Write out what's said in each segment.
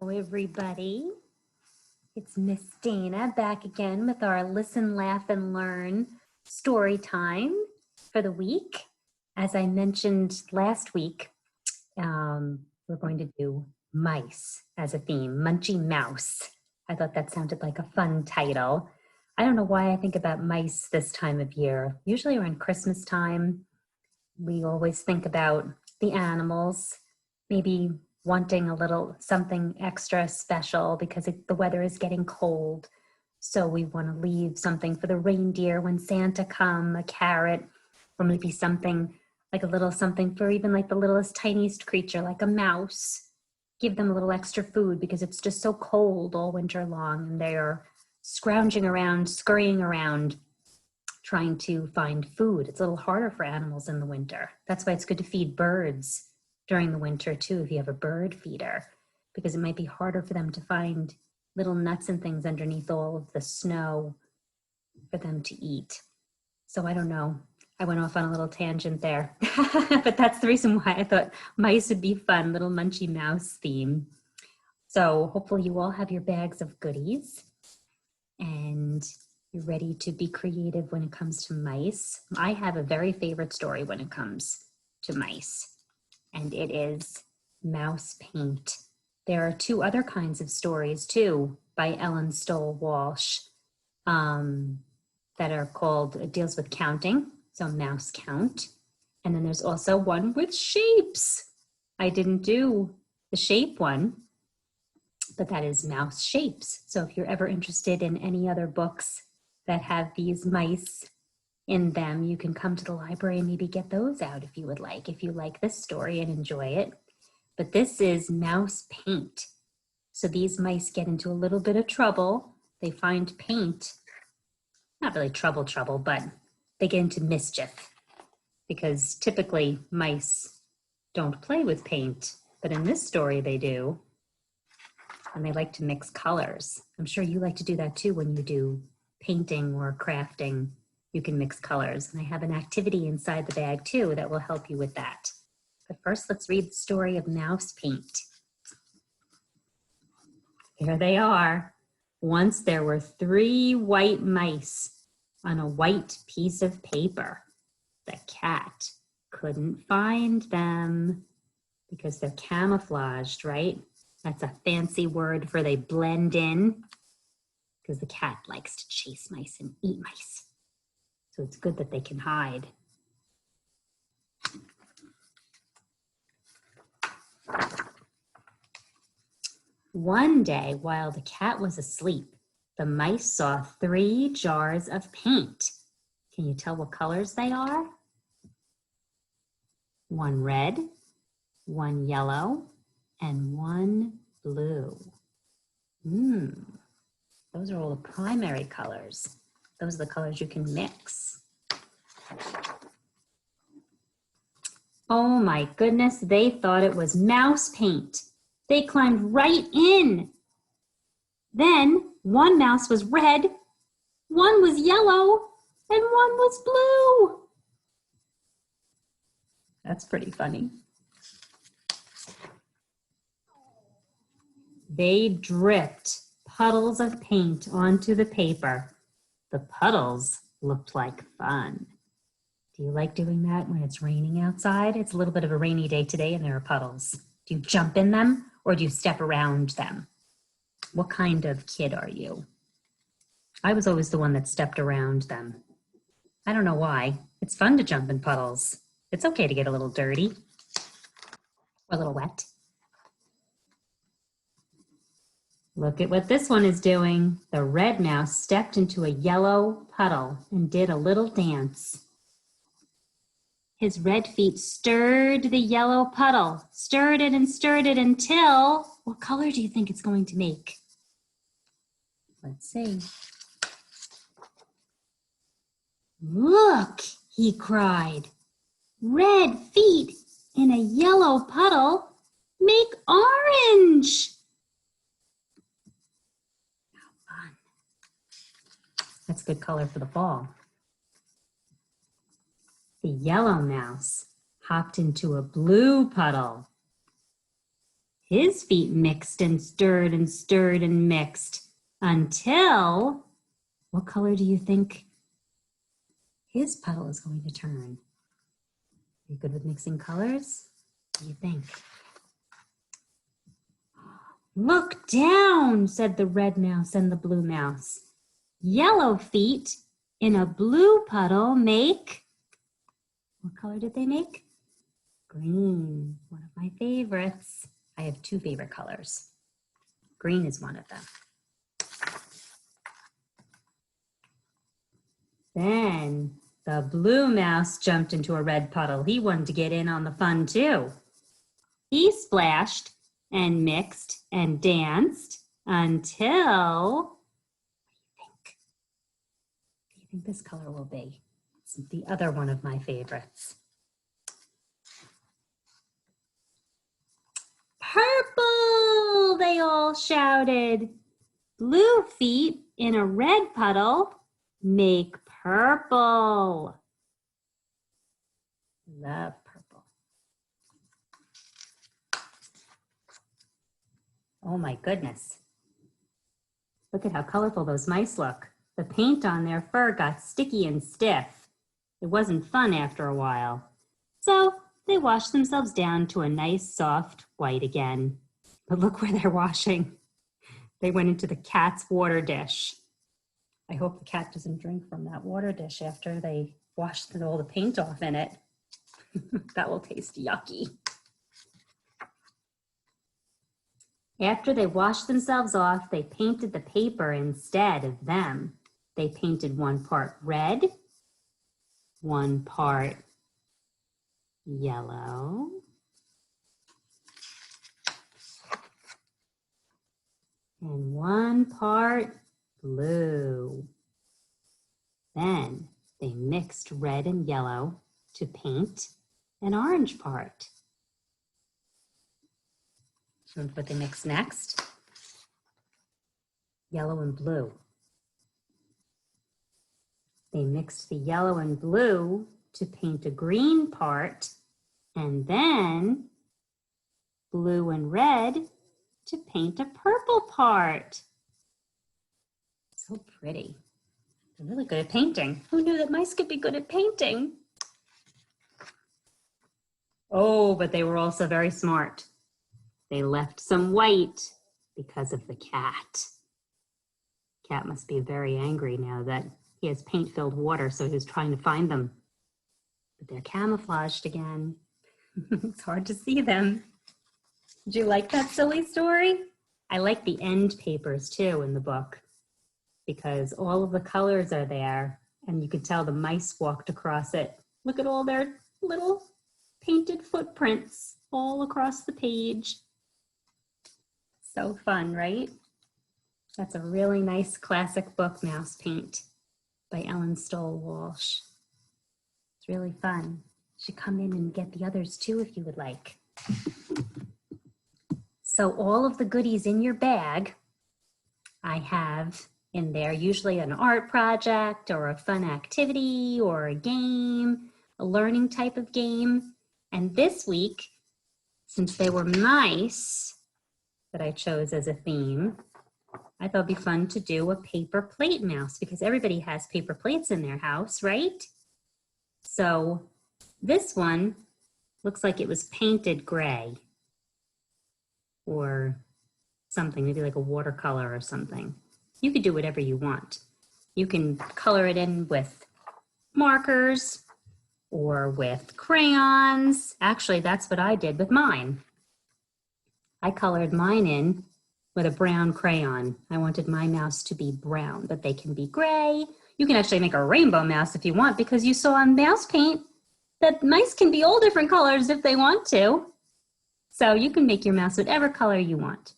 Hello, everybody. It's Miss Dana back again with our Listen, Laugh, and Learn story time for the week. As I mentioned last week, we're going to do mice as a theme, Munchy Mouse. I thought that sounded like a fun title. I don't know why I think about mice this time of year. Usually around Christmas time, we always think about the animals, maybe wanting a little something extra special because the weather is getting cold. So we want to leave something for the reindeer when Santa come, a carrot, or maybe something like a little something for even like the littlest, tiniest creature, like a mouse. Give them a little extra food because it's just so cold all winter long and they're scrounging around, scurrying around, trying to find food. It's a little harder for animals in the winter. That's why it's good to feed birds during the winter too, if you have a bird feeder, because it might be harder for them to find little nuts and things underneath all of the snow for them to eat. So I don't know. I went off on a little tangent there, but that's the reason why I thought mice would be fun, little Munchy Mouse theme. So hopefully you all have your bags of goodies and you're ready to be creative when it comes to mice. I have a very favorite story when it comes to mice, and it is Mouse Paint. There are two other kinds of stories too by Ellen Stoll Walsh that are called, it deals with counting, so Mouse Count. And then there's also one with shapes. I didn't do the shape one, but that is Mouse Shapes. So if you're ever interested in any other books that have these mice in them, you can come to the library and maybe get those out if you would like, if you like this story and enjoy it. But this is Mouse Paint. So these mice get into a little bit of trouble. They find paint, not really trouble, but they get into mischief because typically mice don't play with paint, but in this story they do. And they like to mix colors. I'm sure you like to do that too when you do painting or crafting. You can mix colors. And I have an activity inside the bag too that will help you with that. But first, let's read the story of Mouse Paint. Here they are. Once there were 3 white mice on a white piece of paper. The cat couldn't find them because they're camouflaged, right? That's a fancy word for they blend in because the cat likes to chase mice and eat mice. So it's good that they can hide. One day, while the cat was asleep, the mice saw 3 jars of paint. Can you tell what colors they are? 1 red, 1 yellow, and 1 blue. Those are all the primary colors. Those are the colors you can mix. Oh my goodness, they thought it was mouse paint. They climbed right in. Then 1 mouse was red, 1 was yellow, and 1 was blue. That's pretty funny. They dripped puddles of paint onto the paper. The puddles looked like fun. Do you like doing that when it's raining outside? It's a little bit of a rainy day today and there are puddles. Do you jump in them or do you step around them? What kind of kid are you? I was always the one that stepped around them. I don't know why. It's fun to jump in puddles. It's okay to get a little dirty or a little wet. Look at what this one is doing. The red mouse stepped into a yellow puddle and did a little dance. His red feet stirred the yellow puddle, stirred it until, what color do you think it's going to make? Let's see. Look, he cried. Red feet in a yellow puddle make orange. Fun. That's a good color for the fall. The yellow mouse hopped into a blue puddle. His feet mixed and stirred and stirred and mixed until, what color do you think his puddle is going to turn? Are you good with mixing colors? What do you think? Look down, said the red mouse and the blue mouse. Yellow feet in a blue puddle make, what color did they make? Green, one of my favorites. I have two favorite colors. Green is one of them. Then the blue mouse jumped into a red puddle. He wanted to get in on the fun too. He splashed and mixed and danced until, what do you think this color will be? It's the other one of my favorites. Purple, they all shouted. Blue feet in a red puddle make purple. Love purple. Oh my goodness. Look at how colorful those mice look. The paint on their fur got sticky and stiff. It wasn't fun after a while. So they washed themselves down to a nice soft white again. But look where they're washing. They went into the cat's water dish. I hope the cat doesn't drink from that water dish after they washed all the paint off in it. That will taste yucky. After they washed themselves off, they painted the paper instead of them. They painted one part red, one part yellow, and one part blue. Then they mixed red and yellow to paint an orange part. So what they mixed next? Yellow and blue. They mixed the yellow and blue to paint a green part, and then blue and red to paint a purple part. So pretty. They're really good at painting. Who knew that mice could be good at painting? Oh, but they were also very smart. They left some white because of the cat. Cat must be very angry now that he has paint-filled water, so he's trying to find them. But they're camouflaged again. It's hard to see them. Did you like that silly story? I like the end papers too in the book because all of the colors are there and you could tell the mice walked across it. Look at all their little painted footprints all across the page. So fun, right? That's a really nice classic book, Mouse Paint by Ellen Stoll Walsh. It's really fun. You should come in and get the others too if you would like. So all of the goodies in your bag, I have in there usually an art project or a fun activity or a game, a learning type of game. And this week, since they were mice that I chose as a theme, I thought it'd be fun to do a paper plate mouse because everybody has paper plates in their house, right? So this one looks like it was painted gray or something, maybe like a watercolor or something. You could do whatever you want. You can color it in with markers or with crayons. Actually, that's what I did with mine. I colored mine in with a brown crayon. I wanted my mouse to be brown, but they can be gray. You can actually make a rainbow mouse if you want because you saw on Mouse Paint that mice can be all different colors if they want to. So you can make your mouse whatever color you want.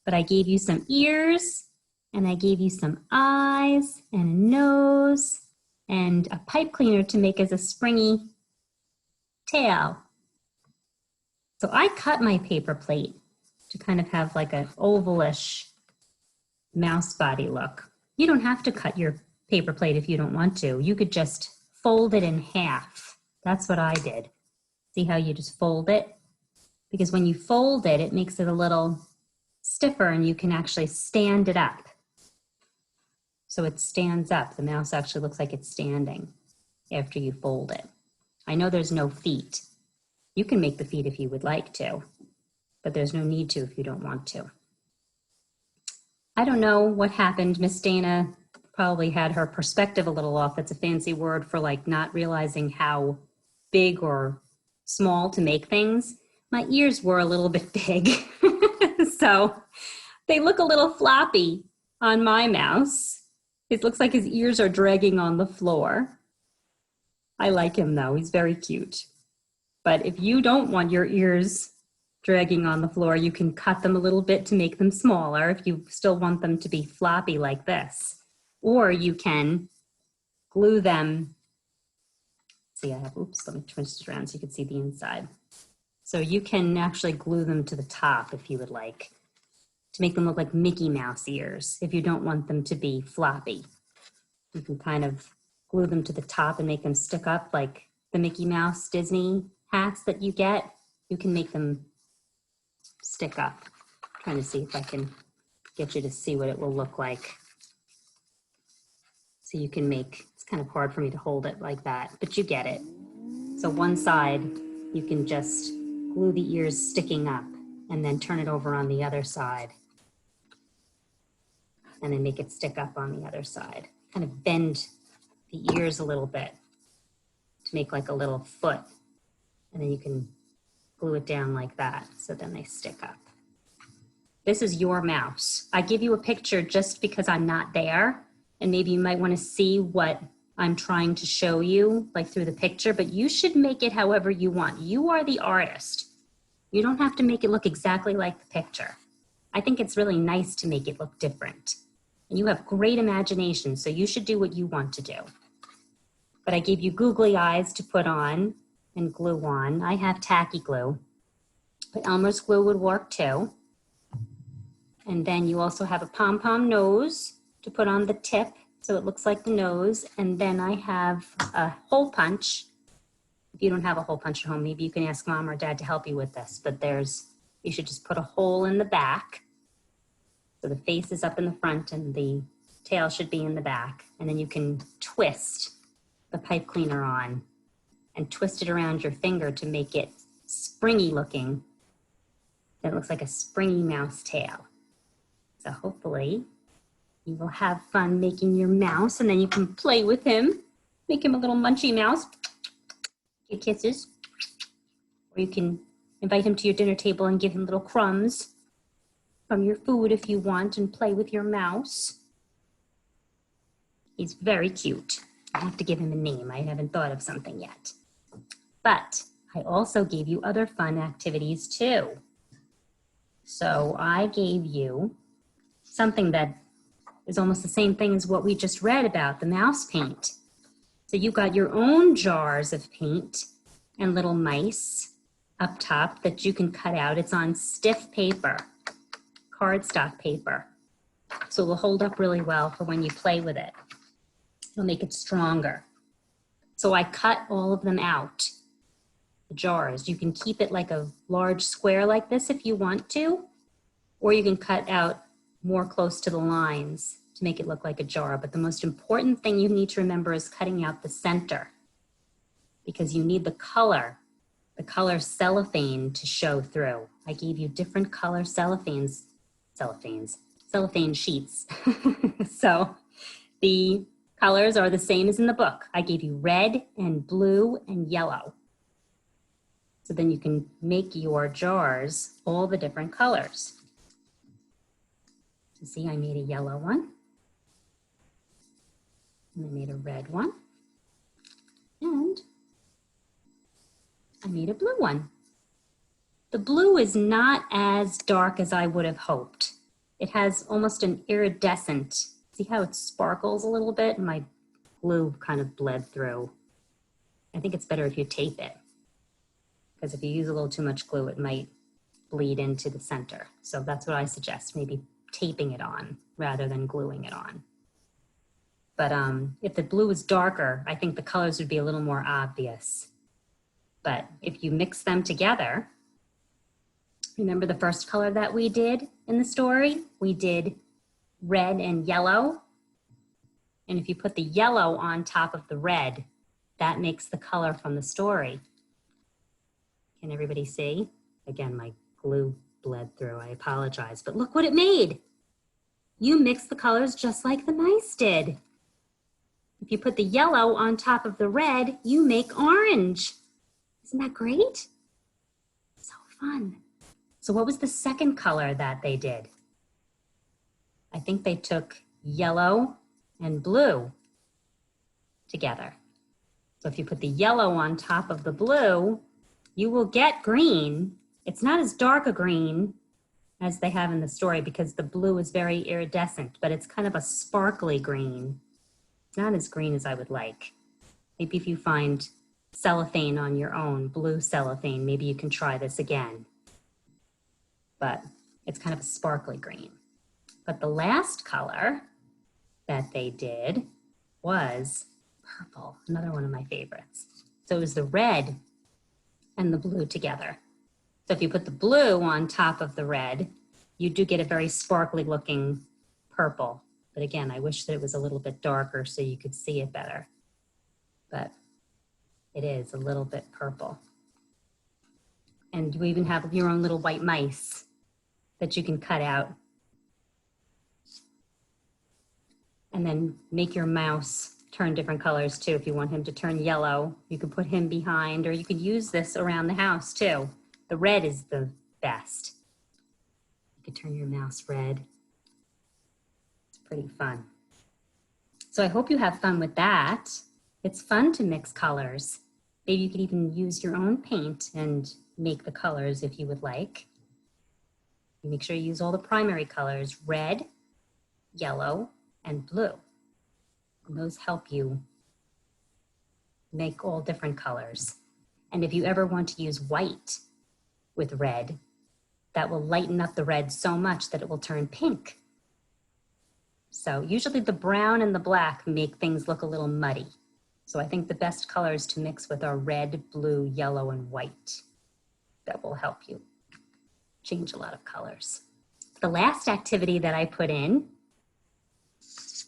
But I gave you some ears and I gave you some eyes and a nose and a pipe cleaner to make as a springy tail. So I cut my paper plate to kind of have like an ovalish mouse body look. You don't have to cut your paper plate if you don't want to. You could just fold it in half. That's what I did. See how you just fold it because when you fold it, it makes it a little stiffer and you can actually stand it up. So it stands up. The mouse actually looks like it's standing after you fold it. I know there's no feet. You can make the feet if you would like to, but there's no need to if you don't want to. I don't know what happened. Miss Dana probably had her perspective a little off. That's a fancy word for like not realizing how big or small to make things. My ears were a little bit big, so they look a little floppy on my mouse. It looks like his ears are dragging on the floor. I like him though, he's very cute. But if you don't want your ears dragging on the floor, you can cut them a little bit to make them smaller if you still want them to be floppy like this. Or you can glue them. See, I have, oops, let me twist it around so you can see the inside. So you can actually glue them to the top if you would like, to make them look like Mickey Mouse ears if you don't want them to be floppy. You can kind of glue them to the top and make them stick up like the Mickey Mouse Disney hats that you get. You can make them stick up. I'm trying to see if I can get you to see what it will look like. So you can make, it's kind of hard for me to hold it like that, but you get it. So one side, you can just glue the ears sticking up and then turn it over on the other side. And then make it stick up on the other side. Kind of bend the ears a little bit to make like a little foot. And then you can glue it down like that, so then they stick up. This is your mouse. I give you a picture just because I'm not there, and maybe you might want to see what I'm trying to show you, like through the picture, but you should make it however you want. You are the artist. You don't have to make it look exactly like the picture. I think it's really nice to make it look different. And you have great imagination, so you should do what you want to do. But I gave you googly eyes to put on and glue on. I have tacky glue, but Elmer's glue would work too. And then you also have a pom-pom nose to put on the tip so it looks like the nose. And then I have a hole punch. If you don't have a hole punch at home, maybe you can ask mom or dad to help you with this, but you should just put a hole in the back. So the face is up in the front and the tail should be in the back. And then you can twist the pipe cleaner on and twist it around your finger to make it springy looking. It looks like a springy mouse tail. So hopefully you will have fun making your mouse, and then you can play with him. Make him a little munchy mouse. Give kisses. Or you can invite him to your dinner table and give him little crumbs from your food if you want, and play with your mouse. He's very cute. I have to give him a name. I haven't thought of something yet. But I also gave you other fun activities too. So I gave you something that is almost the same thing as what we just read about, the mouse paint. So you got your own jars of paint and little mice up top that you can cut out. It's on stiff paper, cardstock paper. So it will hold up really well for when you play with it. It'll make it stronger. So I cut all of them out, the jars. You can keep it like a large square like this if you want to, or you can cut out more close to the lines to make it look like a jar. But the most important thing you need to remember is cutting out the center, because you need the color cellophane to show through. I gave you different color cellophane sheets. So the colors are the same as in the book. I gave you red and blue and yellow. So then you can make your jars all the different colors. So see, I made a yellow one. And I made a red one. And I made a blue one. The blue is not as dark as I would have hoped. It has almost an iridescent, see how it sparkles a little bit? My glue kind of bled through. I think it's better if you tape it, because if you use a little too much glue, it might bleed into the center. So that's what I suggest, maybe taping it on rather than gluing it on. But if the blue is darker, I think the colors would be a little more obvious. But if you mix them together, Remember the first color that we did in the story? We did red and yellow. And if you put the yellow on top of the red, that makes the color from the story. Can everybody see? Again, my glue bled through, I apologize, but look what it made. You mixed the colors just like the mice did. If you put the yellow on top of the red, you make orange. Isn't that great? So fun. So what was the second color that they did? I think they took yellow and blue together. So if you put the yellow on top of the blue, you will get green. It's not as dark a green as they have in the story because the blue is very iridescent, but it's kind of a sparkly green. It's not as green as I would like. Maybe if you find cellophane on your own, blue cellophane, maybe you can try this again. But it's kind of a sparkly green. But the last color that they did was purple, another one of my favorites. So it was the red and the blue together. So if you put the blue on top of the red, you do get a very sparkly looking purple. But again, I wish that it was a little bit darker so you could see it better. But it is a little bit purple. And you even have your own little white mice that you can cut out. And then make your mouse turn different colors too. If you want him to turn yellow, you can put him behind, or you could use this around the house too. The red is the best. You could turn your mouse red. It's pretty fun. So I hope you have fun with that. It's fun to mix colors. Maybe you could even use your own paint and make the colors if you would like. You make sure you use all the primary colors, red, yellow, and blue. And those help you make all different colors. And if you ever want to use white with red, that will lighten up the red so much that it will turn pink. So usually the brown and the black make things look a little muddy. So I think the best colors to mix with are red, blue, yellow, and white. That will help you change a lot of colors. The last activity that I put in is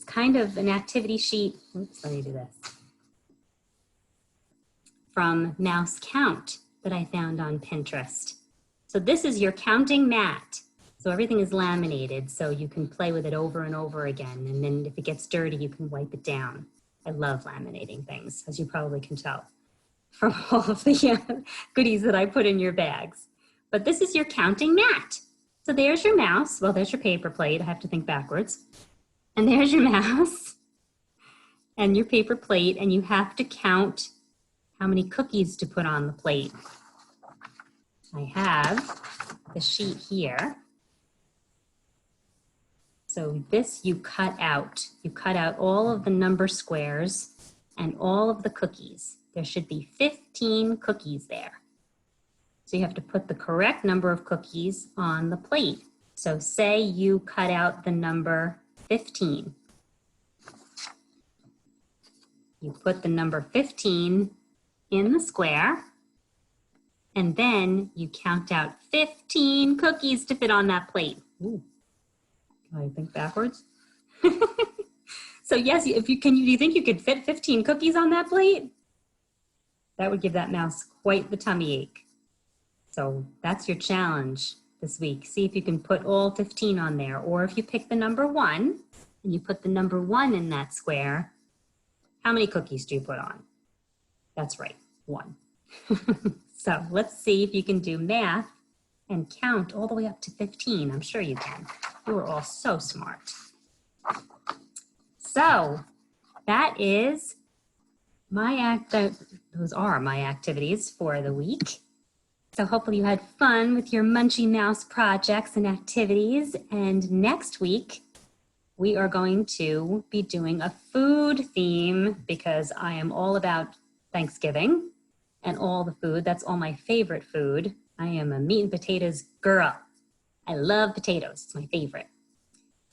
kind of an activity sheet. Oops, let me do this. From Mouse Count that I found on Pinterest. So this is your counting mat. So everything is laminated so you can play with it over and over again. And then if it gets dirty, you can wipe it down. I love laminating things, as you probably can tell from all of the goodies that I put in your bags. But this is your counting mat. So there's your mouse. Well, there's your paper plate. I have to think backwards. And there's your mouse and your paper plate. And you have to count how many cookies to put on the plate. I have the sheet here. So this you cut out. You cut out all of the number squares and all of the cookies. There should be 15 cookies there. So you have to put the correct number of cookies on the plate. So say you cut out the number 15. You put the number 15 in the square, and then you count out 15 cookies to fit on that plate. Ooh. Can I think backwards? So yes, do you think you could fit 15 cookies on that plate? That would give that mouse quite the tummy ache. So that's your challenge this week. See if you can put all 15 on there. Or if you pick the number 1 and you put the number 1 in that square, how many cookies do you put on? That's right, 1. So let's see if you can do math and count all the way up to 15. I'm sure you can. You are all so smart. So that is those are my activities for the week. So hopefully you had fun with your Munchy Mouse projects and activities. And next week, we are going to be doing a food theme because I am all about Thanksgiving and all the food. That's all my favorite food. I am a meat and potatoes girl. I love potatoes. It's my favorite.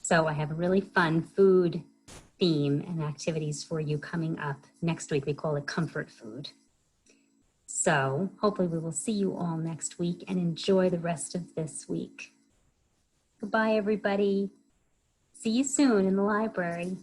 So I have a really fun food theme and activities for you coming up next week. We call it comfort food. So hopefully we will see you all next week and enjoy the rest of this week. Goodbye, everybody. See you soon in the library.